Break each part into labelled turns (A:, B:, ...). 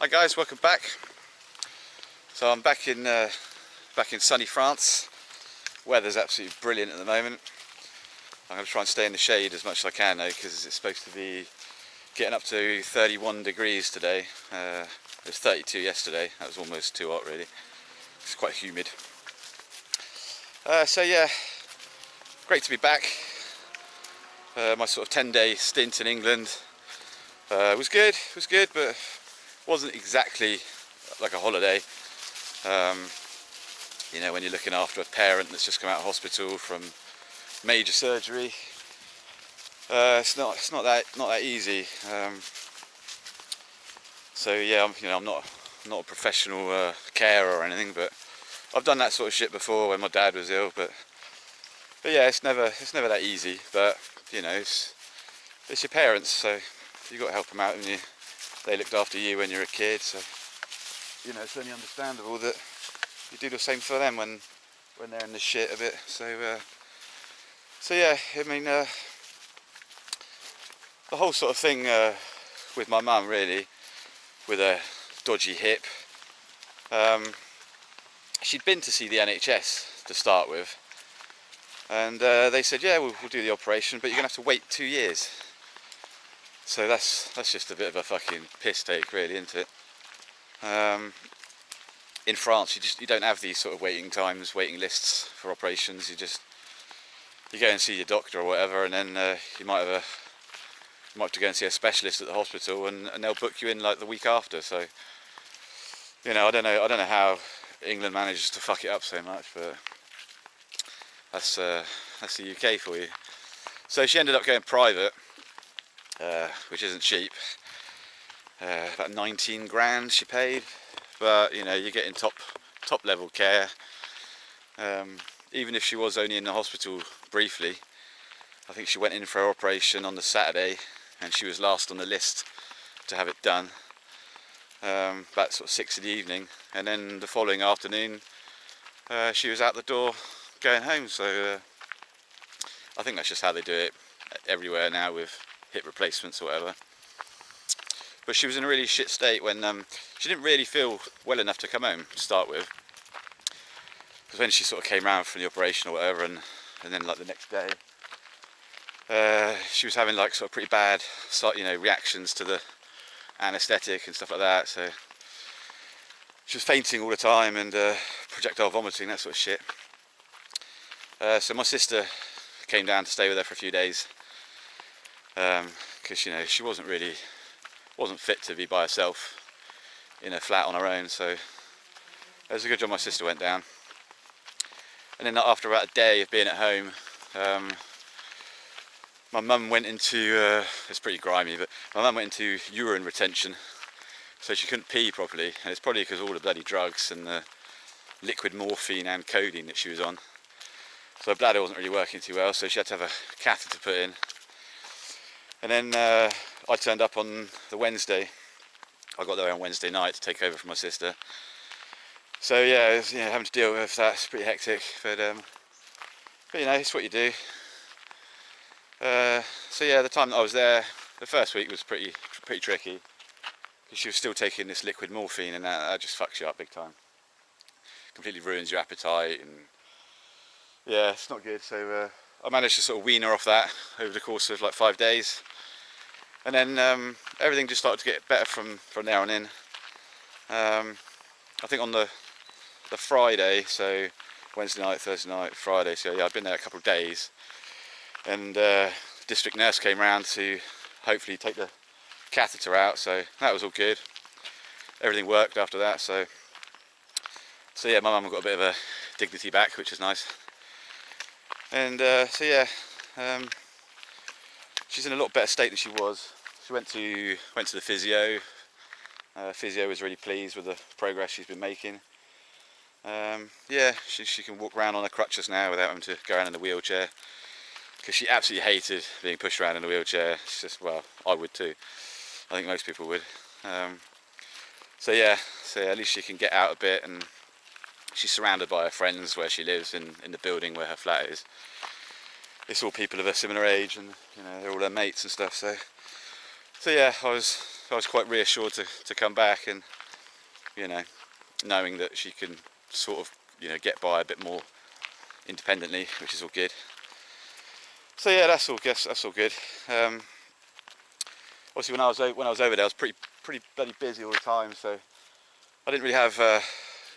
A: Hi guys, welcome back. So I'm back in sunny France. Weather's absolutely brilliant at the moment. I'm going to try and stay in the shade as much as I can though, because it's supposed to be getting up to 31 degrees today. It was 32 yesterday. That was almost too hot really. It's quite humid. So yeah, great to be back. My sort of 10-day stint in England was good, but wasn't exactly like a holiday. You know, when you're looking after a parent that's just come out of hospital from major surgery, it's not that easy. So yeah, I'm not a professional carer or anything, but I've done that sort of shit before when my dad was ill. But yeah, it's never that easy. But you know, it's your parents, so you got to help them out, and they looked after you when you were a kid. So you know, it's only understandable that you do the same for them when they're in the shit a bit. So yeah, I mean, the whole sort of thing with my mum really, with a dodgy hip. She'd been to see the NHS to start with, and they said, yeah, we'll do the operation, but you're gonna have to wait 2 years. So that's just a bit of a fucking piss take, really, isn't it? In France, you don't have these sort of waiting lists for operations. You go and see your doctor or whatever, and then you might have to go and see a specialist at the hospital, and they'll book you in like the week after. So you know, I don't know how England manages to fuck it up so much, but that's the UK for you. So she ended up going private, which isn't cheap. About 19 grand she paid, but you know, you're getting top level care. Even if she was only in the hospital briefly, I think she went in for her operation on the Saturday, and she was last on the list to have it done, about sort of 6 in the evening, and then the following afternoon she was out the door going home. So I think that's just how they do it everywhere now with hip replacements or whatever. But she was in a really shit state when she didn't really feel well enough to come home to start with, because when she sort of came round from the operation or whatever, and then like the next day, she was having like sort of pretty bad, you know, reactions to the anaesthetic and stuff like that. So she was fainting all the time and projectile vomiting, that sort of shit. So my sister came down to stay with her for a few days, because you know, she wasn't fit to be by herself in a flat on her own. So it was a good job my sister went down. And then after about a day of being at home, my mum went into, it's pretty grimy, but my mum went into urine retention, so she couldn't pee properly, and it's probably because of all the bloody drugs and the liquid morphine and codeine that she was on. So her bladder wasn't really working too well, so she had to have a catheter put in. And then I turned up on the Wednesday. I got there on Wednesday night to take over from my sister. So yeah, you know, having to deal with that, it's pretty hectic, but you know, it's what you do. So yeah, the time that I was there, the first week was pretty tricky, because she was still taking this liquid morphine, and that just fucks you up big time. Completely ruins your appetite, and yeah, it's not good. So I managed to sort of wean her off that over the course of like 5 days, and then everything just started to get better from there on in. I think on the Friday, so Wednesday night, Thursday night, Friday, so yeah, I'd been there a couple of days, and district nurse came round to hopefully take the catheter out, so that was all good. Everything worked after that, so yeah, my mum got a bit of a dignity back, which is nice. And so yeah, she's in a lot better state than she was. She went to the physio. Physio was really pleased with the progress she's been making. Yeah, she can walk around on her crutches now without having to go around in a wheelchair, because she absolutely hated being pushed around in a wheelchair. It's just, well, I would too. I think most people would. So yeah, at least she can get out a bit, and she's surrounded by her friends where she lives, in the building where her flat is. It's all people of a similar age, and you know, they're all her mates and stuff. So yeah, I was I was quite reassured to come back, and you know, knowing that she can sort of, you know, get by a bit more independently, which is all good. So yeah, that's all good. Obviously, when I was over there, I was pretty bloody busy all the time, so I didn't really have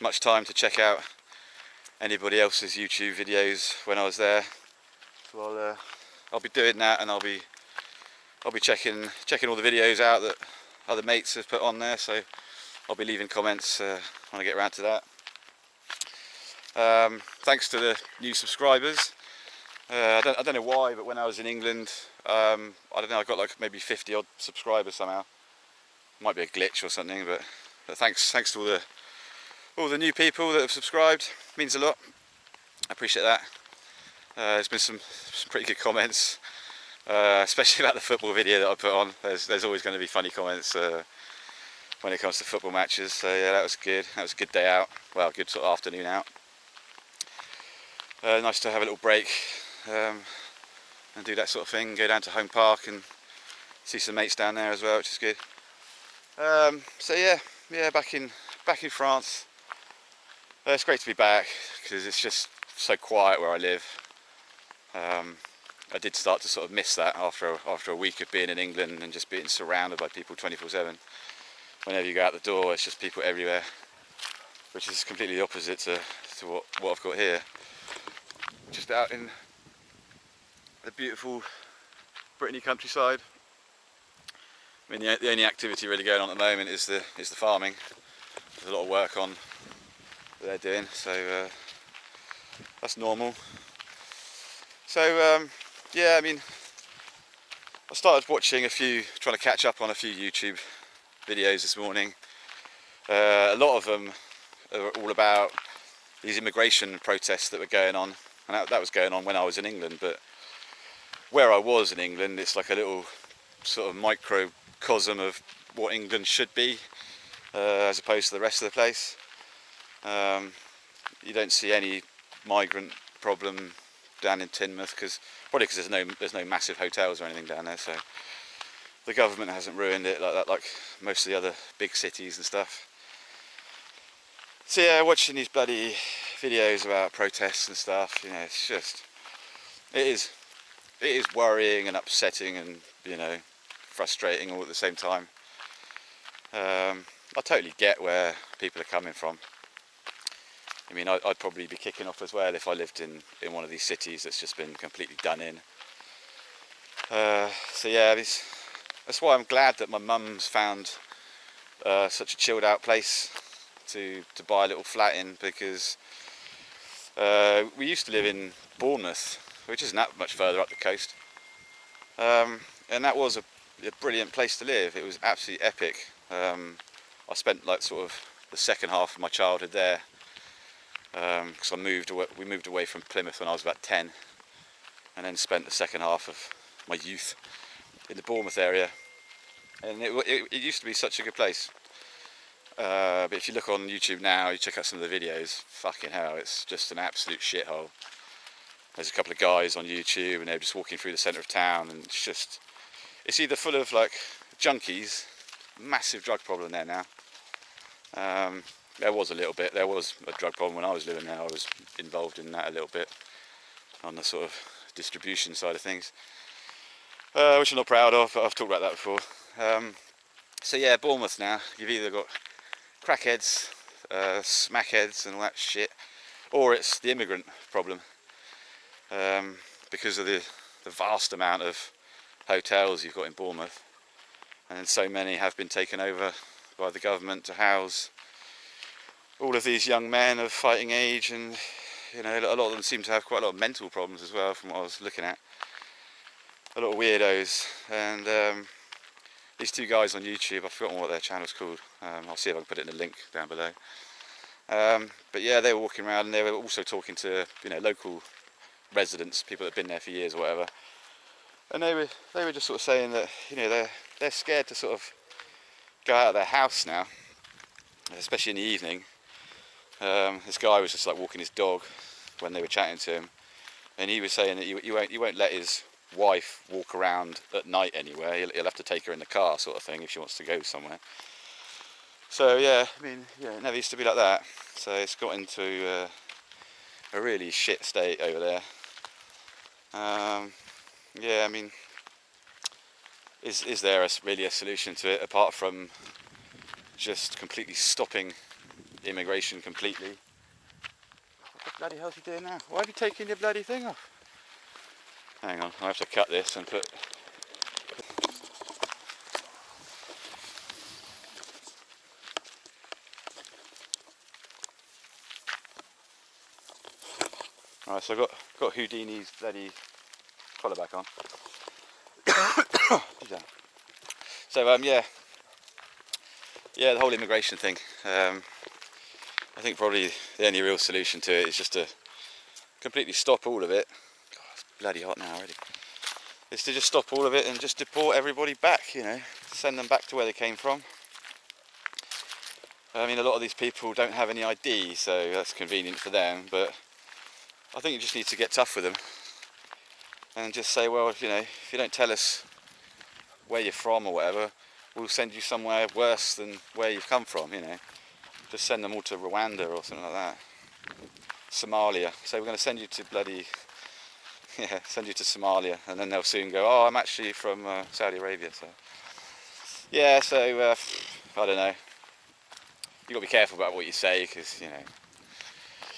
A: much time to check out anybody else's YouTube videos when I was there. So I'll be doing that, and I'll be checking all the videos out that other mates have put on there. So I'll be leaving comments when I get around to that. Thanks to the new subscribers. I don't know why, but when I was in England, I don't know, I got like maybe 50 odd subscribers somehow. Might be a glitch or something, but thanks to all the new people that have subscribed. It means a lot. I appreciate that. There's been some pretty good comments, especially about the football video that I put on. There's always going to be funny comments when it comes to football matches. So yeah, that was good. That was a good day out. Well, good sort of afternoon out. Nice to have a little break and do that sort of thing. Go down to Home Park and see some mates down there as well, which is good. So yeah, back in France. It's great to be back because it's just so quiet where I live. I did start to sort of miss that after a week of being in England and just being surrounded by people 24/7. Whenever you go out the door, it's just people everywhere, which is completely the opposite to what I've got here. Just out in the beautiful Brittany countryside. I mean, the only activity really going on at the moment is the farming. There's a lot of work on that they're doing, so that's normal. So yeah, I mean, I started watching trying to catch up on a few YouTube videos this morning. A lot of them are all about these immigration protests that were going on, and that was going on when I was in England. But where I was in England, it's like a little sort of microcosm of what England should be, as opposed to the rest of the place. You don't see any migrant problem down in Teignmouth, probably because there's no massive hotels or anything down there, so the government hasn't ruined it like that, like most of the other big cities and stuff. So yeah, watching these bloody videos about protests and stuff, you know, it's just, it is worrying and upsetting and, you know, frustrating all at the same time. I totally get where people are coming from. I mean, I'd probably be kicking off as well if I lived in one of these cities that's just been completely done in. So yeah, that's why I'm glad that my mum's found such a chilled out place to buy a little flat in, because we used to live in Bournemouth, which isn't that much further up the coast, and that was a brilliant place to live. It was absolutely epic. I spent like sort of the second half of my childhood there, because we moved away from Plymouth when I was about 10, and then spent the second half of my youth in the Bournemouth area, and it used to be such a good place. But if you look on YouTube now, you check out some of the videos, fucking hell, it's just an absolute shithole. There's a couple of guys on YouTube and they're just walking through the centre of town, and it's either full of like junkies, massive drug problem there now. There was a drug problem when I was living there. I was involved in that a little bit on the sort of distribution side of things, which I'm not proud of, but I've talked about that before. So yeah, Bournemouth now, you've either got crackheads, smackheads and all that shit, or it's the immigrant problem, because of the vast amount of hotels you've got in Bournemouth, and so many have been taken over by the government to house all of these young men of fighting age, and you know, a lot of them seem to have quite a lot of mental problems as well, from what I was looking at. A lot of weirdos, and these two guys on YouTube, I've forgotten what their channel's called. I'll see if I can put it in the link down below. But yeah, they were walking around and they were also talking to, you know, local residents, people that have been there for years or whatever. And they were just sort of saying that, you know, they're scared to sort of go out of their house now, especially in the evening. This guy was just like walking his dog when they were chatting to him, and he was saying that he won't let his wife walk around at night anywhere. He'll have to take her in the car, sort of thing, if she wants to go somewhere. So yeah, I mean, yeah, it never used to be like that. So it's got into a really shit state over there. Yeah, I mean, is there really a solution to it apart from just completely stopping immigration completely? What the bloody hell's he doing now? Why have you taken your bloody thing off? Hang on, I have to cut this and put. Alright, so I've got Houdini's bloody collar back on. So yeah, the whole immigration thing. I think probably the only real solution to it is just to completely stop all of it. God, it's bloody hot now already. Is to just stop all of it and just deport everybody back, you know, send them back to where they came from. I mean, a lot of these people don't have any ID, so that's convenient for them, but I think you just need to get tough with them and just say, well, you know, if you don't tell us where you're from or whatever, we'll send you somewhere worse than where you've come from, you know. Just send them all to Rwanda or something like that. Somalia. So we're going to send you to bloody, yeah, send you to Somalia, and then they'll soon go, oh, I'm actually from Saudi Arabia. So yeah, so I don't know. You've got to be careful about what you say, because, you know,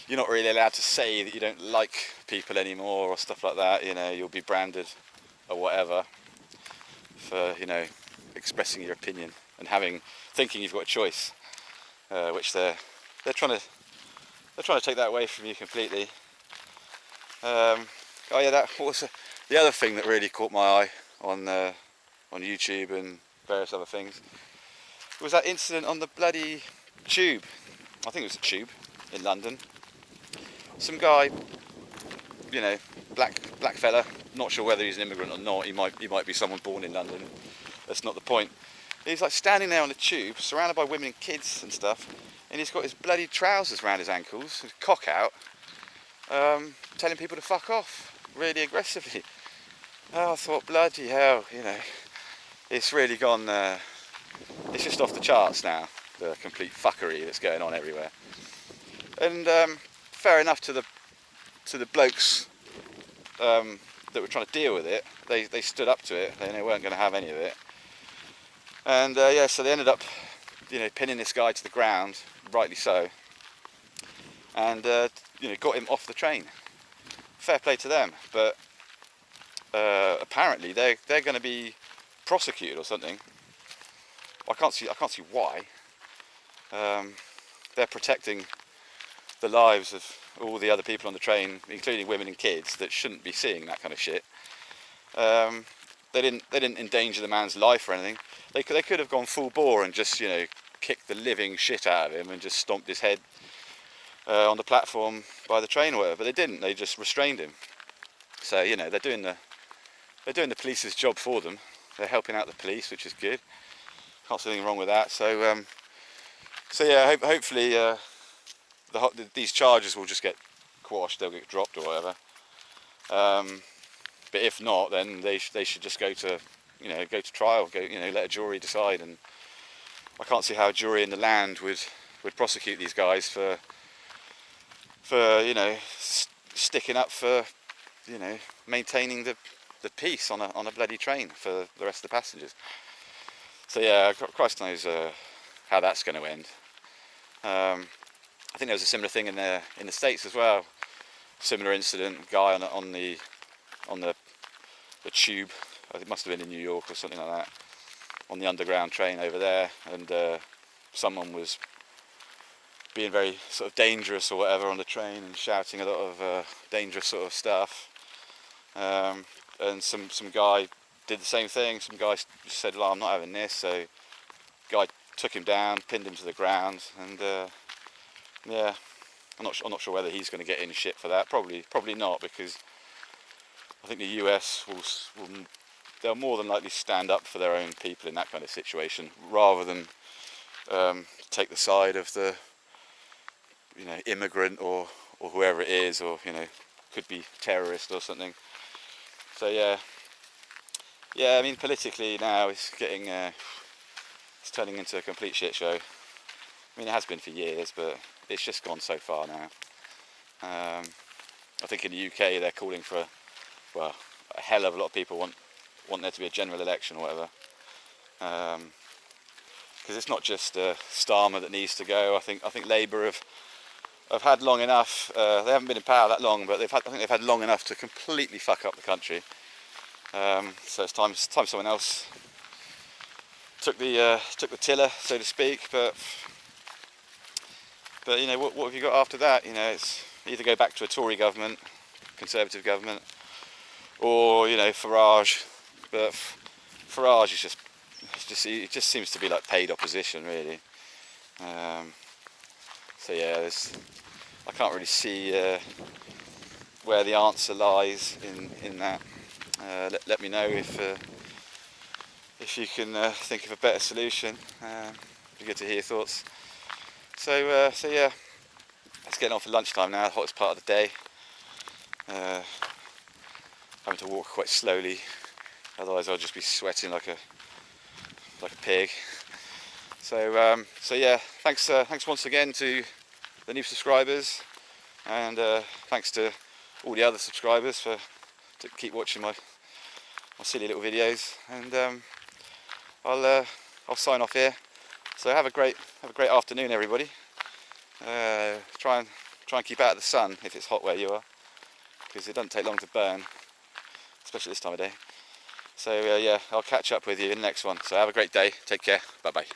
A: you're not really allowed to say that you don't like people anymore or stuff like that. You know, you'll be branded or whatever for, you know, expressing your opinion and thinking you've got a choice, which they're trying to take that away from you completely. Oh yeah, that was the other thing that really caught my eye on YouTube and various other things was that incident on the bloody tube. I think it was a tube in London. Some guy, you know, black fella, not sure whether he's an immigrant or not. He might be someone born in London. That's not the point. He's like standing there on the tube, surrounded by women and kids and stuff, and he's got his bloody trousers around his ankles, his cock out, telling people to fuck off, really aggressively. Oh, I thought, bloody hell, you know, it's really gone. It's just off the charts now, the complete fuckery that's going on everywhere. And fair enough to the blokes that were trying to deal with it. They stood up to it. They weren't going to have any of it. And yeah, so they ended up, you know, pinning this guy to the ground, rightly so, and you know, got him off the train. Fair play to them, but apparently they're going to be prosecuted or something. I can't see why. They're protecting the lives of all the other people on the train, including women and kids that shouldn't be seeing that kind of shit. They didn't endanger the man's life or anything. They could have gone full bore and just, you know, kicked the living shit out of him and just stomped his head on the platform by the train or whatever. But they didn't. They just restrained him. So, you know, they're doing the police's job for them. They're helping out the police, which is good. Can't see anything wrong with that. So yeah, hopefully these charges will just get quashed. They'll get dropped or whatever. But if not, then they should just go to trial. Let a jury decide. And I can't see how a jury in the land would prosecute these guys for you know, sticking up for, you know, maintaining the peace on a bloody train for the rest of the passengers. So yeah, Christ knows how that's going to end. I think there was a similar thing in the States as well. Similar incident, guy on the tube. I think it must have been in New York or something like that, on the underground train over there, and someone was being very sort of dangerous or whatever on the train and shouting a lot of dangerous sort of stuff. And some guy did the same thing. Some guy said, "Well, I'm not having this." So guy took him down, pinned him to the ground, and yeah, I'm not sure whether he's going to get any shit for that. Probably not, because I think the US they'll more than likely stand up for their own people in that kind of situation, rather than take the side of the, you know, immigrant or whoever it is, or, you know, could be terrorist or something. So yeah, Yeah, I mean, politically now it's it's turning into a complete shit show. I mean, it has been for years, but it's just gone so far now. I think in the UK they're calling for, well, a hell of a lot of people want there to be a general election or whatever. Because it's not just Starmer that needs to go. I think Labour have had long enough. They haven't been in power that long, but I think they've had long enough to completely fuck up the country. So it's time someone else took the tiller, so to speak. But you know, what have you got after that? You know, it's either go back to a Tory government, Conservative government, or you know, Farage. But Farage is it just seems to be like paid opposition, really. So yeah, I can't really see where the answer lies in that. Let me know if you can think of a better solution. It'd be good to hear your thoughts. So yeah, it's getting on for lunchtime now, the hottest part of the day. Having to walk quite slowly, otherwise I'll just be sweating like a pig. So yeah, thanks once again to the new subscribers, and thanks to all the other subscribers to keep watching my silly little videos. And I'll sign off here. So have a great afternoon, everybody. Try and keep out of the sun if it's hot where you are, because it doesn't take long to burn, especially this time of day. So yeah, I'll catch up with you in the next one. So have a great day. Take care. Bye bye.